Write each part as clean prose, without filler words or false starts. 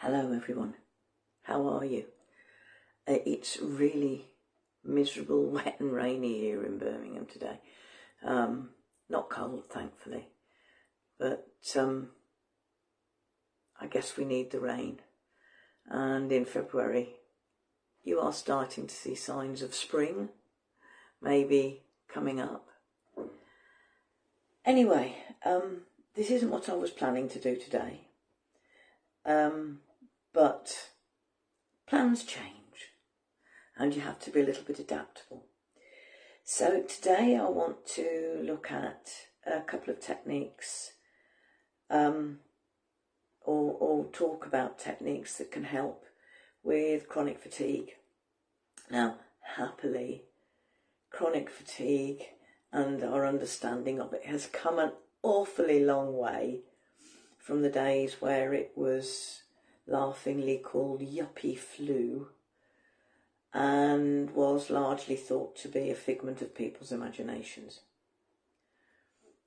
Hello everyone, how are you? It's really miserable, wet and rainy here in Birmingham today. Not cold, thankfully, but I guess we need the rain. And in February, you are starting to see signs of spring, maybe coming up. Anyway, this isn't what I was planning to do today. But plans change and you have to be a little bit adaptable. So today I want to look at a couple of techniques or talk about techniques that can help with chronic fatigue. Now, happily, chronic fatigue and our understanding of it has come an awfully long way from the days where it was laughingly called yuppie flu and was largely thought to be a figment of people's imaginations.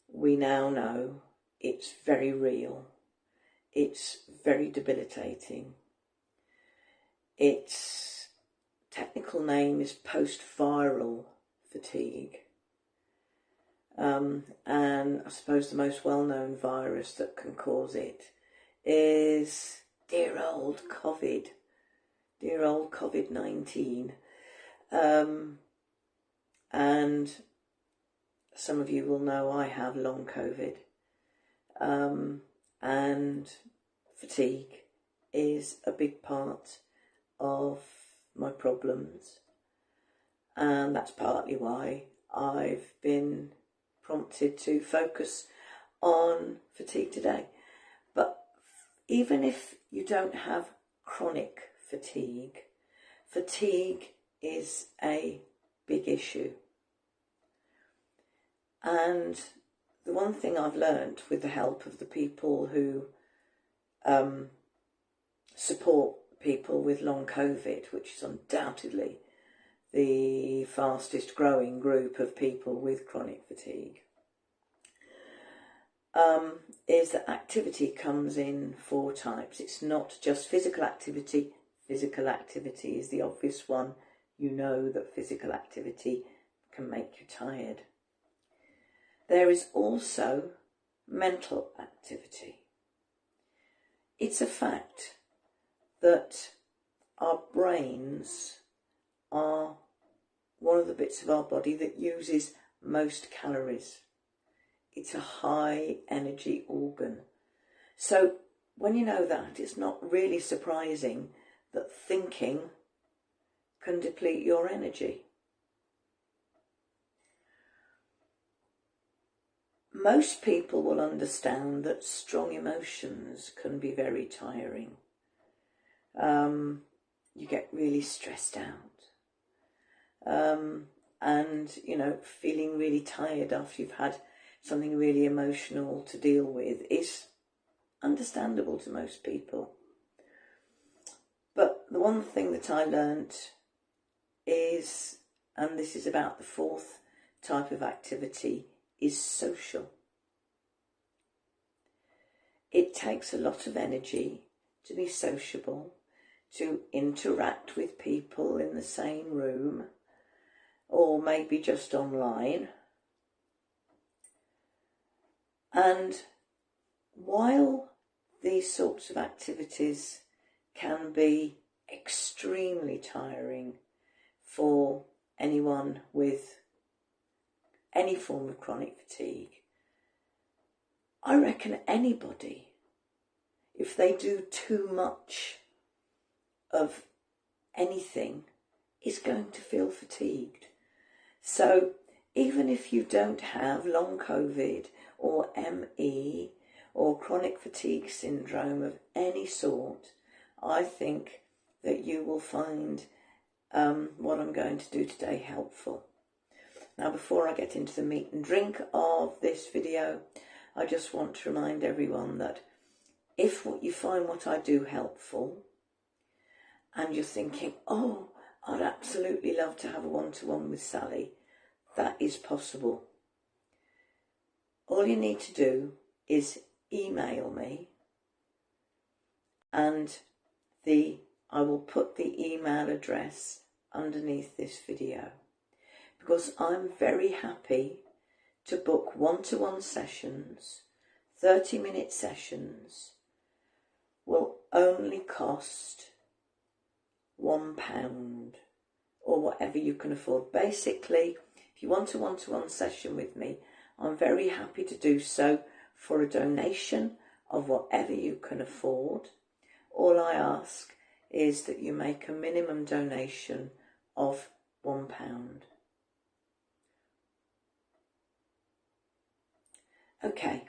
We now know it's very real, it's very debilitating. Its technical name is post-viral fatigue. And I suppose the most well-known virus that can cause it is dear old COVID-19. And some of you will know I have long COVID. And fatigue is a big part of my problems. And that's partly why I've been prompted to focus on fatigue today. But even if you don't have chronic fatigue, fatigue is a big issue. And the one thing I've learned with the help of the people who support people with long COVID, which is undoubtedly the fastest growing group of people with chronic fatigue, is that activity comes in 4 types. It's not just physical activity. Physical activity is the obvious one. You know that physical activity can make you tired. There is also mental activity. It's a fact that our brains are one of the bits of our body that uses most calories. It's a high energy organ. So when you know that, it's not really surprising that thinking can deplete your energy. Most people will understand that strong emotions can be very tiring. You get really stressed out. And, feeling really tired after you've had something really emotional to deal with is understandable to most people. But the one thing that I learnt is, and this is about the 4th type of activity, is social. It takes a lot of energy to be sociable, to interact with people in the same room, or maybe just online. And while these sorts of activities can be extremely tiring for anyone with any form of chronic fatigue, I reckon anybody, if they do too much of anything, is going to feel fatigued. So even if you don't have long COVID or ME or chronic fatigue syndrome of any sort, I think that you will find what I'm going to do today helpful. Now, before I get into the meat and drink of this video, I just want to remind everyone that if you find what I do helpful and you're thinking, oh, I'd absolutely love to have a one-to-one with Sally, that is possible. All you need to do is email me and I will put the email address underneath this video, because I'm very happy to book one-to-one sessions. 30-minute sessions will only cost £1 or whatever you can afford. Basically, if you want a one-to-one session with me, I'm very happy to do so for a donation of whatever you can afford. All I ask is that you make a minimum donation of £1. Okay.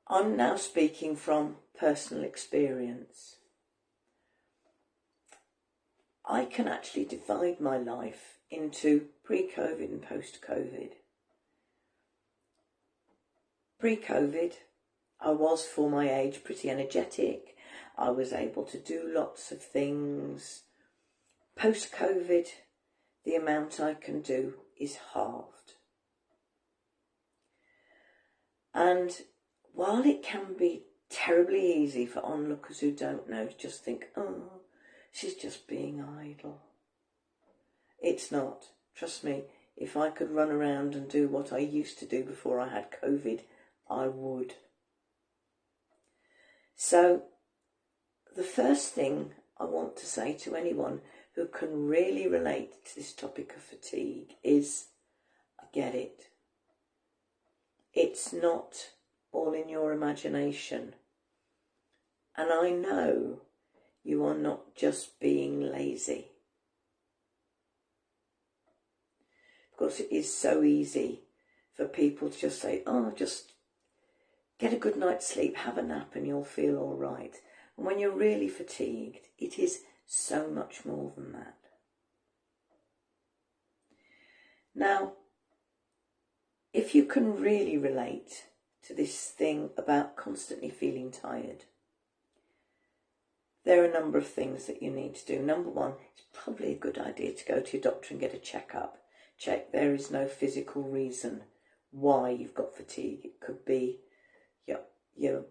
I'm now speaking from personal experience. I can actually divide my life into pre-COVID and post-COVID. Pre-COVID, I was, for my age, pretty energetic. I was able to do lots of things. Post-COVID, the amount I can do is halved. And while it can be terribly easy for onlookers who don't know to just think, oh, she's just being idle. It's not. Trust me, if I could run around and do what I used to do before I had COVID, I would. So, the first thing I want to say to anyone who can really relate to this topic of fatigue is, I get it. It's not all in your imagination. And I know you are not just being lazy. Because it is so easy for people to just say, oh, just get a good night's sleep, have a nap and you'll feel all right. And when you're really fatigued, it is so much more than that. Now, if you can really relate to this thing about constantly feeling tired, there are a number of things that you need to do. Number one, it's probably a good idea to go to your doctor and get a checkup. Check there is no physical reason why you've got fatigue. It could be your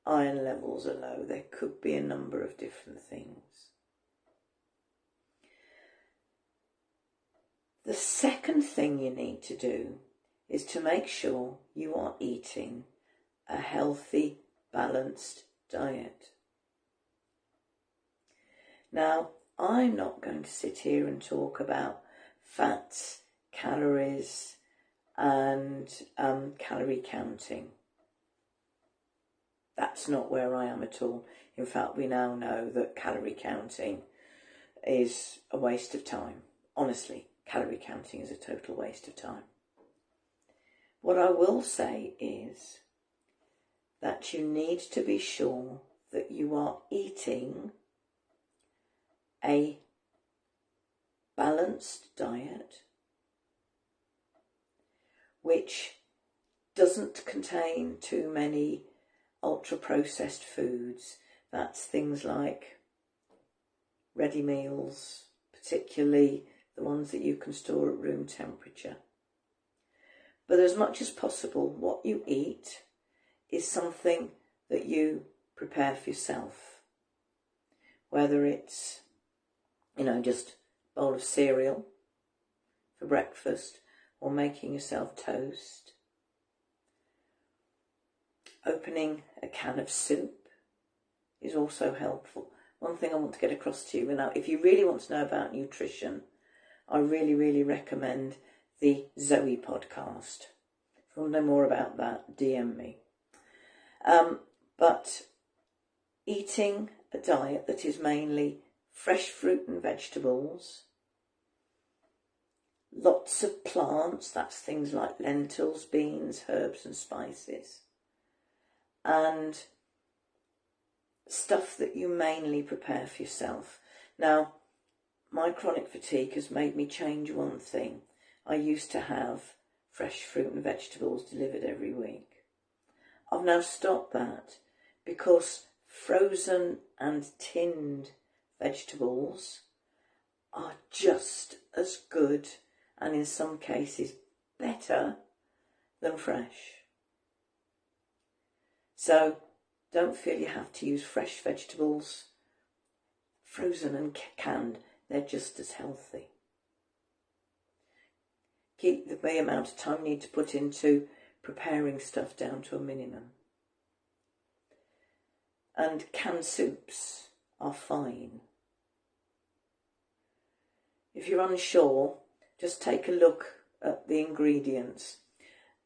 iron levels are low. There could be a number of different things. The second thing you need to do is to make sure you are eating a healthy, balanced diet. Now, I'm not going to sit here and talk about fats, calories, and calorie counting. That's not where I am at all. In fact, we now know that calorie counting is a waste of time. Honestly, calorie counting is a total waste of time. What I will say is that you need to be sure that you are eating a balanced diet which doesn't contain too many ultra-processed foods. That's things like ready meals, particularly the ones that you can store at room temperature. But as much as possible, what you eat is something that you prepare for yourself. Whether it's, just a bowl of cereal for breakfast or making yourself toast. Opening a can of soup is also helpful. One thing I want to get across to you, now, if you really want to know about nutrition, I really, really recommend the Zoe podcast. If you want to know more about that, DM me. But eating a diet that is mainly fresh fruit and vegetables, lots of plants, that's things like lentils, beans, herbs and spices, and stuff that you mainly prepare for yourself. Now, my chronic fatigue has made me change one thing. I used to have fresh fruit and vegetables delivered every week. I've now stopped that because frozen and tinned vegetables are just as good and in some cases better than fresh. So Don't feel you have to use fresh vegetables, frozen and canned. They're just as healthy. Keep the amount of time you need to put into preparing stuff down to a minimum. And canned soups are fine. If you're unsure, just take a look at the ingredients.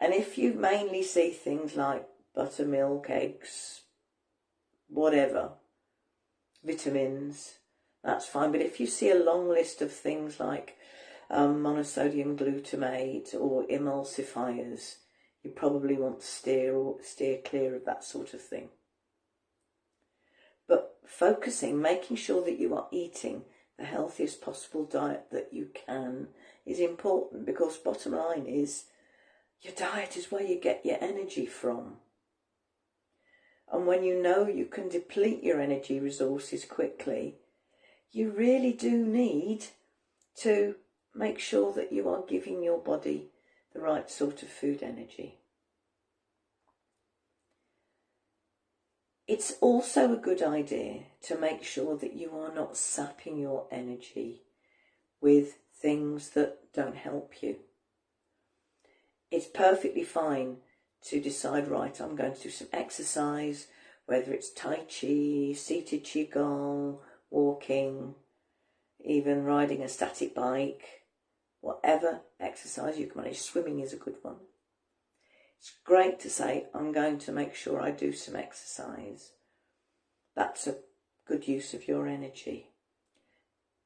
And if you mainly see things like buttermilk, eggs, whatever, vitamins, that's fine. But if you see a long list of things like monosodium glutamate or emulsifiers, you probably want to steer clear of that sort of thing. But focusing, making sure that you are eating the healthiest possible diet that you can is important, because bottom line is your diet is where you get your energy from. And when you know you can deplete your energy resources quickly, you really do need to make sure that you are giving your body the right sort of food energy. It's also a good idea to make sure that you are not sapping your energy with things that don't help you. It's perfectly fine to decide, right, I'm going to do some exercise, whether it's Tai Chi, seated Qigong, walking, even riding a static bike, whatever exercise you can manage. Swimming is a good one. It's great to say, I'm going to make sure I do some exercise. That's a good use of your energy.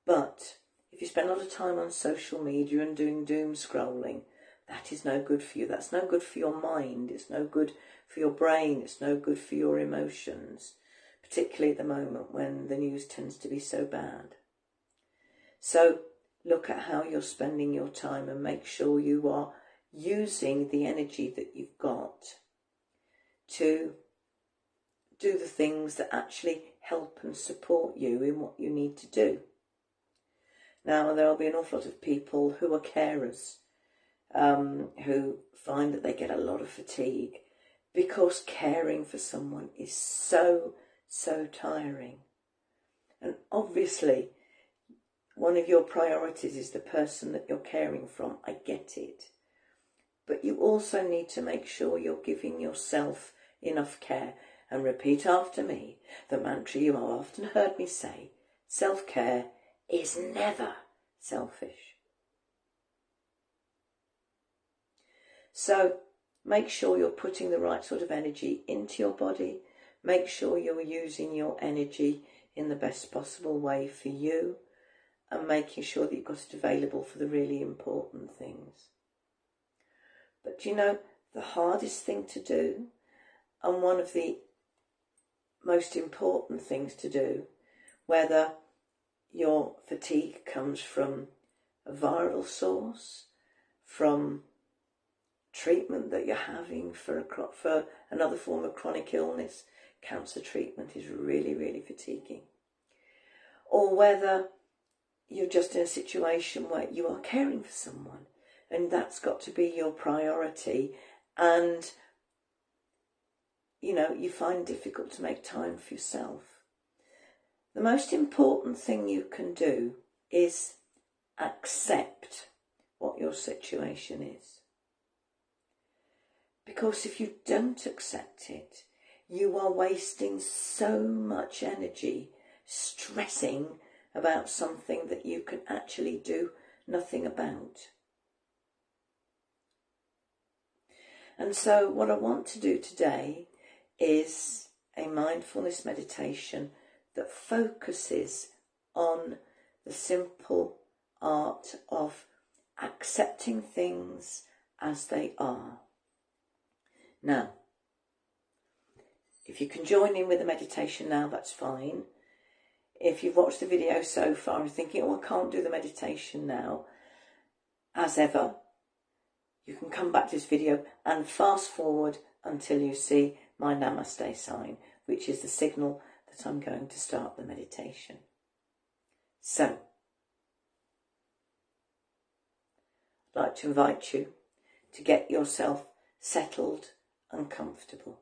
But if you spend a lot of time on social media and doing doom scrolling, that is no good for you. That's no good for your mind. It's no good for your brain. It's no good for your emotions, particularly at the moment when the news tends to be so bad. So look at how you're spending your time and make sure you are using the energy that you've got to do the things that actually help and support you in what you need to do. Now, there will be an awful lot of people who are carers who find that they get a lot of fatigue because caring for someone is so tiring. And obviously, one of your priorities is the person that you're caring from. I get it. But you also need to make sure you're giving yourself enough care. And repeat after me the mantra you have often heard me say: self-care is never selfish. So make sure you're putting the right sort of energy into your body. Make sure you're using your energy in the best possible way for you, and making sure that you've got it available for the really important things. But you know, the hardest thing to do, and one of the most important things to do, whether your fatigue comes from a viral source, from treatment that you're having for another form of chronic illness, cancer treatment is really fatiguing, or whether you're just in a situation where you are caring for someone and that's got to be your priority, and you know, you find it difficult to make time for yourself. The most important thing you can do is accept what your situation is. Because if you don't accept it, you are wasting so much energy stressing about something that you can actually do nothing about. And so what I want to do today is a mindfulness meditation that focuses on the simple art of accepting things as they are. Now, if you can join in with the meditation now, that's fine. If you've watched the video so far and thinking, oh, I can't do the meditation now, as ever, you can come back to this video and fast forward until you see my Namaste sign, which is the signal that I'm going to start the meditation. So, I'd like to invite you to get yourself settled and comfortable.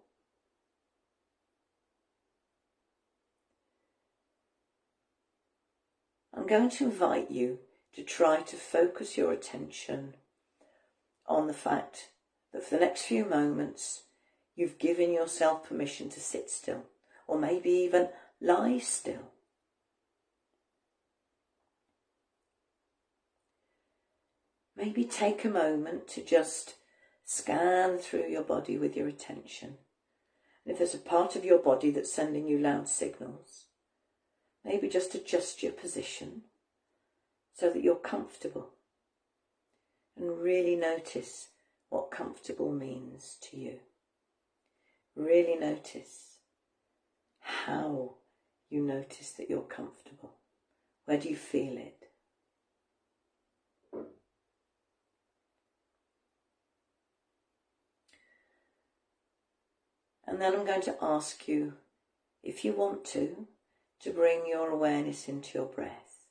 I'm going to invite you to try to focus your attention on the fact that for the next few moments you've given yourself permission to sit still, or maybe even lie still. Maybe take a moment to just scan through your body with your attention. And if there's a part of your body that's sending you loud signals, maybe just adjust your position so that you're comfortable. And really notice what comfortable means to you. Really notice how you notice that you're comfortable. Where do you feel it? And then I'm going to ask you, if you want to bring your awareness into your breath.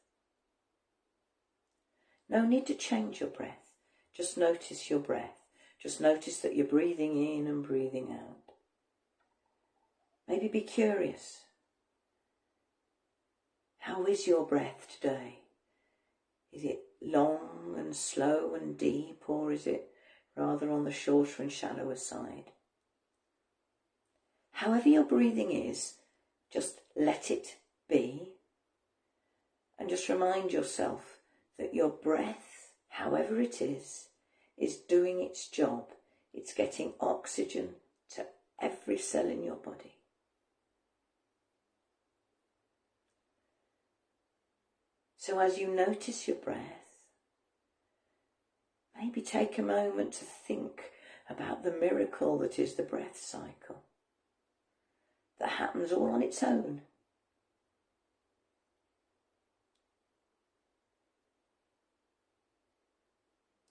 No need to change your breath. Just notice your breath. Just notice that you're breathing in and breathing out. Maybe be curious. How is your breath today? Is it long and slow and deep, or is it rather on the shorter and shallower side? However your breathing is, just let it be. And just remind yourself that your breath, however it is doing its job. It's getting oxygen to every cell in your body. So as you notice your breath, maybe take a moment to think about the miracle that is the breath cycle, that happens all on its own.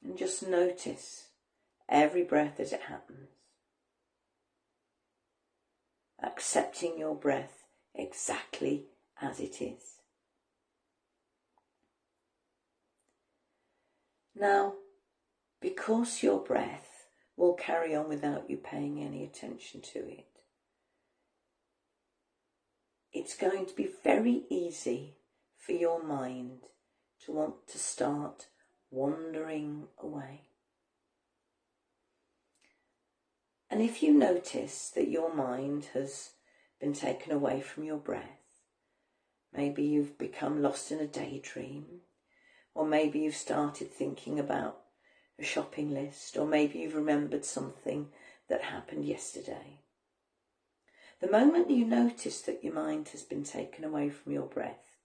And just notice every breath as it happens. Accepting your breath exactly as it is. Now, because your breath will carry on without you paying any attention to it, it's going to be very easy for your mind to want to start wandering away. And if you notice that your mind has been taken away from your breath, maybe you've become lost in a daydream, or maybe you've started thinking about a shopping list, or maybe you've remembered something that happened yesterday. The moment you notice that your mind has been taken away from your breath,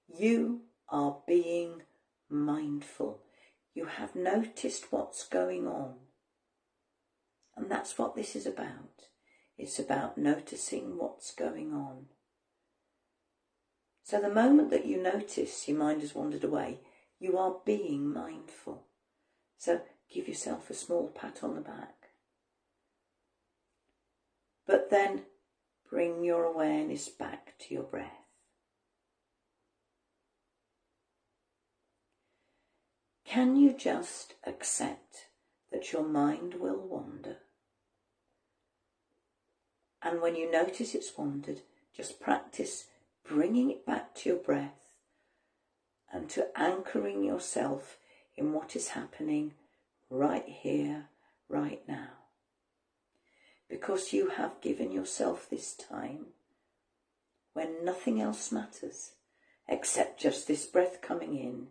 you are being mindful. You have noticed what's going on. And that's what this is about. It's about noticing what's going on. So the moment that you notice your mind has wandered away, you are being mindful. So give yourself a small pat on the back. But then bring your awareness back to your breath. Can you just accept that your mind will wander? And when you notice it's wandered, just practice bringing it back to your breath and to anchoring yourself in what is happening right here, right now. Because you have given yourself this time when nothing else matters except just this breath coming in,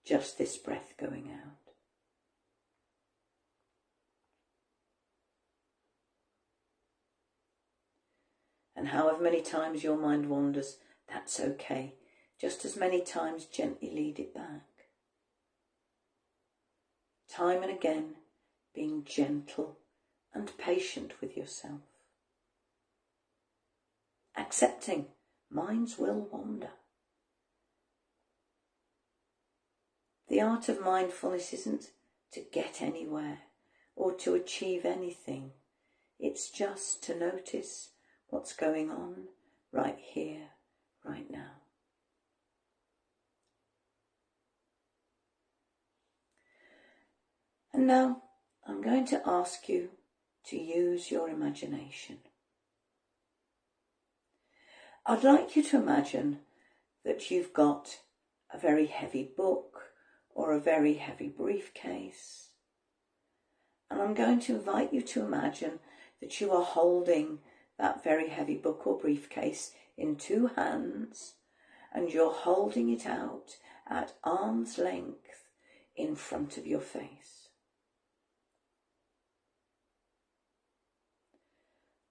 just this breath going out. And however many times your mind wanders, that's okay. Just as many times gently lead it back. Time and again, being gentle and patient with yourself. Accepting minds will wander. The art of mindfulness isn't to get anywhere or to achieve anything. It's just to notice what's going on right here, right now. And now I'm going to ask you to use your imagination. I'd like you to imagine that you've got a very heavy book or a very heavy briefcase. And I'm going to invite you to imagine that you are holding that very heavy book or briefcase in two hands, and you're holding it out at arm's length in front of your face.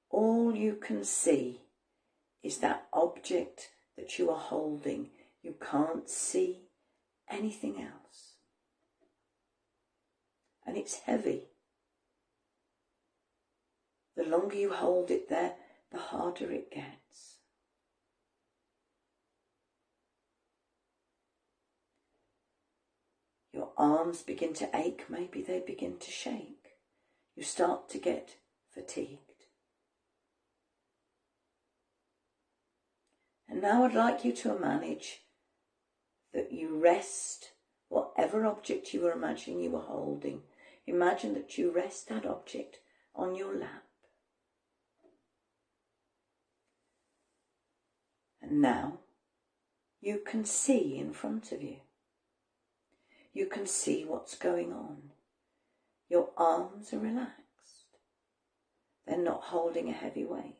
All you can see is that object that you are holding. You can't see anything else. And it's heavy. The longer you hold it there, the harder it gets. Your arms begin to ache, maybe they begin to shake. You start to get fatigued. And now I'd like you to manage that you rest whatever object you were imagining you were holding. Imagine that you rest that object on your lap. And now you can see in front of you. You can see what's going on. Your arms are relaxed. They're not holding a heavy weight.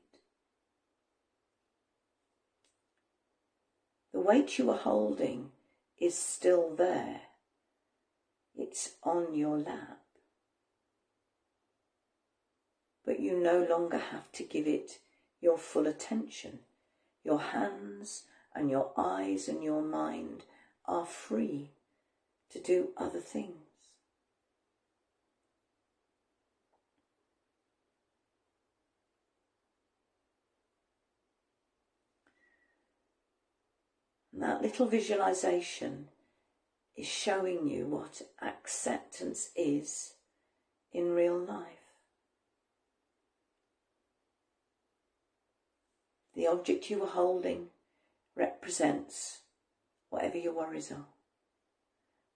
The weight you are holding is still there. It's on your lap. But you no longer have to give it your full attention. Your hands and your eyes and your mind are free to do other things. And that little visualization is showing you what acceptance is in real life. The object you are holding represents whatever your worries are.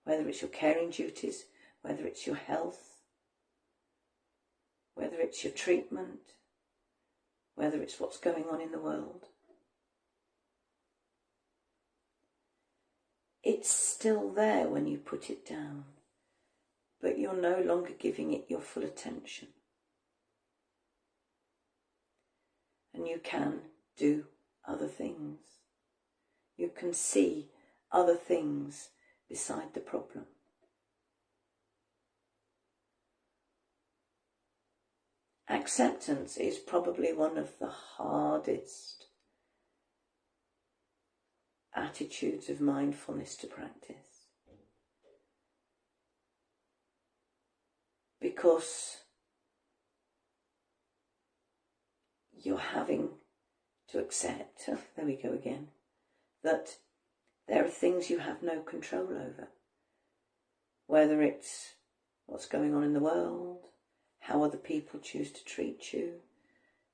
Whether it's your caring duties, whether it's your health, whether it's your treatment, whether it's what's going on in the world. It's still there when you put it down, but you're no longer giving it your full attention. And you can do other things. You can see other things beside the problem. Acceptance is probably one of the hardest attitudes of mindfulness to practice, because you're having to accept, there we go again, that there are things you have no control over, whether it's what's going on in the world, how other people choose to treat you,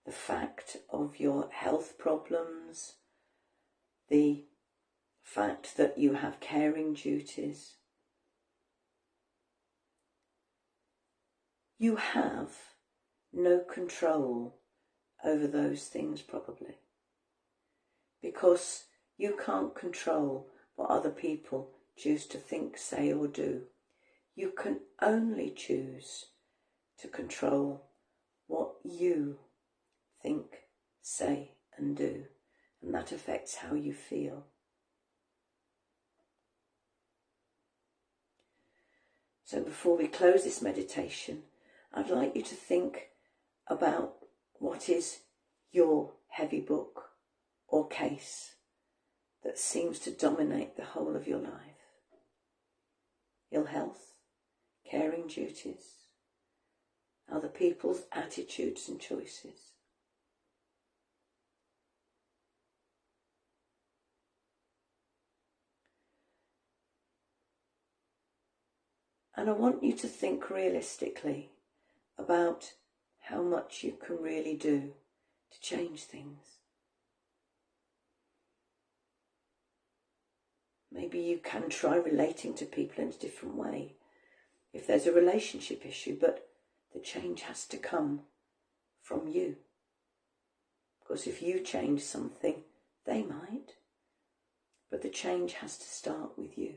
the fact of your health problems, the fact that you have caring duties. You have no control over those things probably, because you can't control what other people choose to think, say or do. You can only choose to control what you think, say and do, and that affects how you feel. So before we close this meditation, I'd like you to think about what is your heavy book or case that seems to dominate the whole of your life. Ill health, caring duties, other people's attitudes and choices. And I want you to think realistically about how much you can really do to change things. Maybe you can try relating to people in a different way if there's a relationship issue, but the change has to come from you. Because if you change something, they might. but the change has to start with you.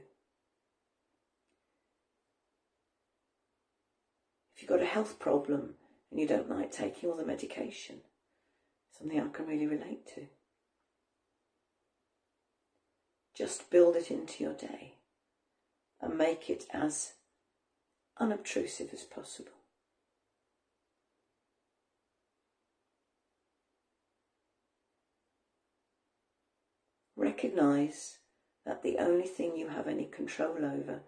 If you've got a health problem and you don't like taking all the medication, something I can really relate to, just build it into your day and make it as unobtrusive as possible. Recognise that the only thing you have any control over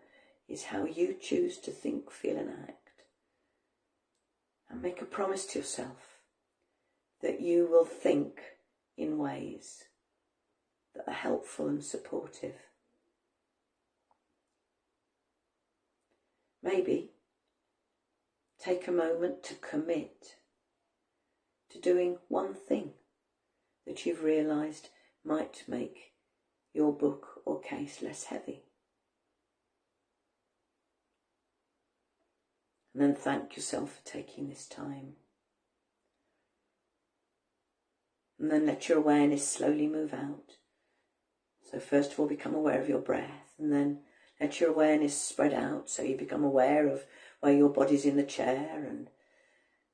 is how you choose to think, feel and act. And make a promise to yourself that you will think in ways that are helpful and supportive. Maybe take a moment to commit to doing one thing that you've realised might make your book or case less heavy. And then thank yourself for taking this time. And then let your awareness slowly move out. So first of all, become aware of your breath, and then let your awareness spread out so you become aware of where your body's in the chair, and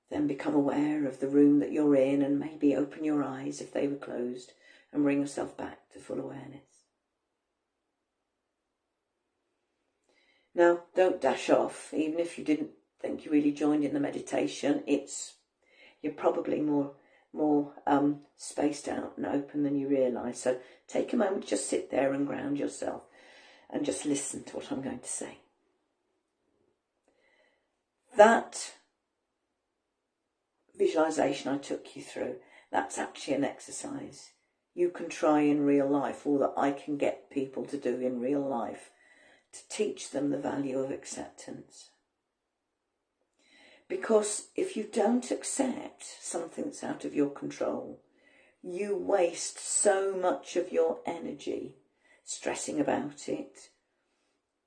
then become aware of the room that you're in, and maybe open your eyes if they were closed and bring yourself back to full awareness. Now, don't dash off, even if you didn't think you really joined in the meditation. You're probably more spaced out and open than you realise. So take a moment to just sit there and ground yourself and just listen to what I'm going to say. That visualisation I took you through, that's actually an exercise you can try in real life, or that I can get people to do in real life, to teach them the value of acceptance. Because if you don't accept something that's out of your control, you waste so much of your energy stressing about it,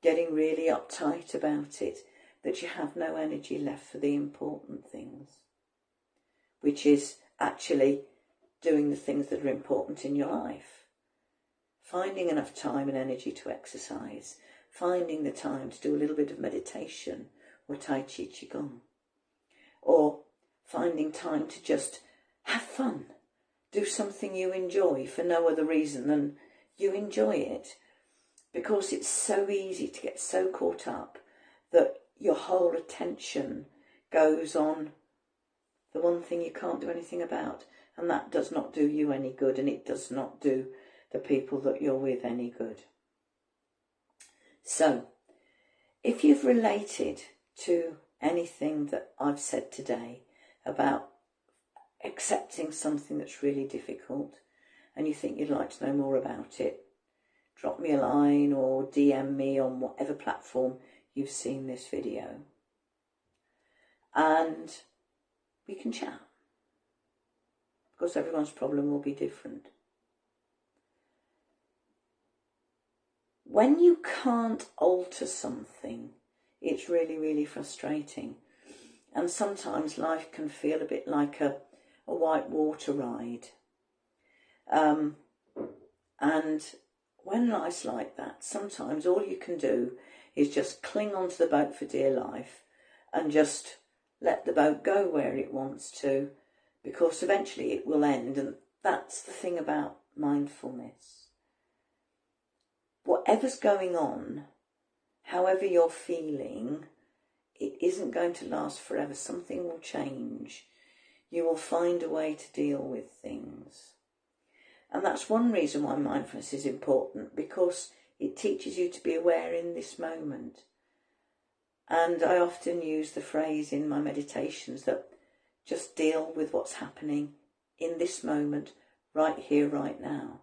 getting really uptight about it, that you have no energy left for the important things, which is actually doing the things that are important in your life. Finding enough time and energy to exercise, finding the time to do a little bit of meditation or Tai Chi Qigong, or finding time to just have fun, do something you enjoy for no other reason than you enjoy it. Because it's so easy to get so caught up that your whole attention goes on the one thing you can't do anything about, and that does not do you any good, and it does not do the people that you're with any good. So, if you've related to anything that I've said today about accepting something that's really difficult, and you think you'd like to know more about it, drop me a line or DM me on whatever platform you've seen this video, and we can chat. Because everyone's problem will be different. When you can't alter something, it's really, really frustrating. And sometimes life can feel a bit like a white water ride. And when life's like that, sometimes all you can do is just cling onto the boat for dear life and just let the boat go where it wants to, because eventually it will end. And that's the thing about mindfulness. Whatever's going on, however you're feeling, it isn't going to last forever. Something will change. You will find a way to deal with things. And that's one reason why mindfulness is important, because it teaches you to be aware in this moment. And I often use the phrase in my meditations that just deal with what's happening in this moment, right here, right now.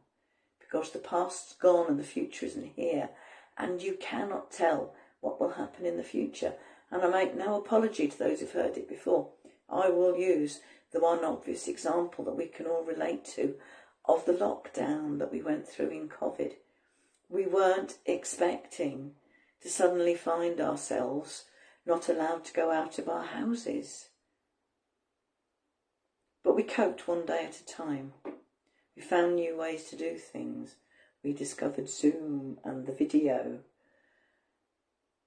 Because the past's gone and the future isn't here, and you cannot tell what will happen in the future. And I make no apology to those who've heard it before. I will use the one obvious example that we can all relate to of the lockdown that we went through in COVID. We weren't expecting to suddenly find ourselves not allowed to go out of our houses. But we coped one day at a time. We found new ways to do things. we discovered Zoom and the video.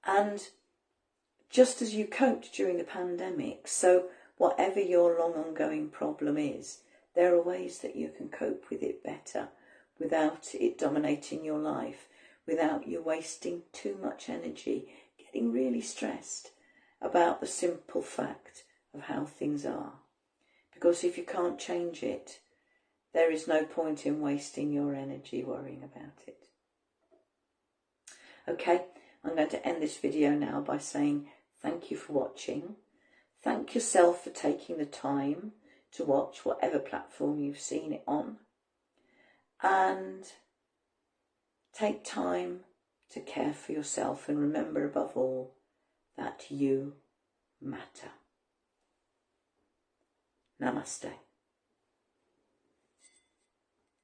And just as you coped during the pandemic, so whatever your long ongoing problem is, there are ways that you can cope with it better without it dominating your life, without you wasting too much energy, getting really stressed about the simple fact of how things are. Because if you can't change it, there is no point in wasting your energy worrying about it. Okay, I'm going to end this video now by saying thank you for watching. Thank yourself for taking the time to watch whatever platform you've seen it on. And take time to care for yourself, and remember above all that you matter. Namaste.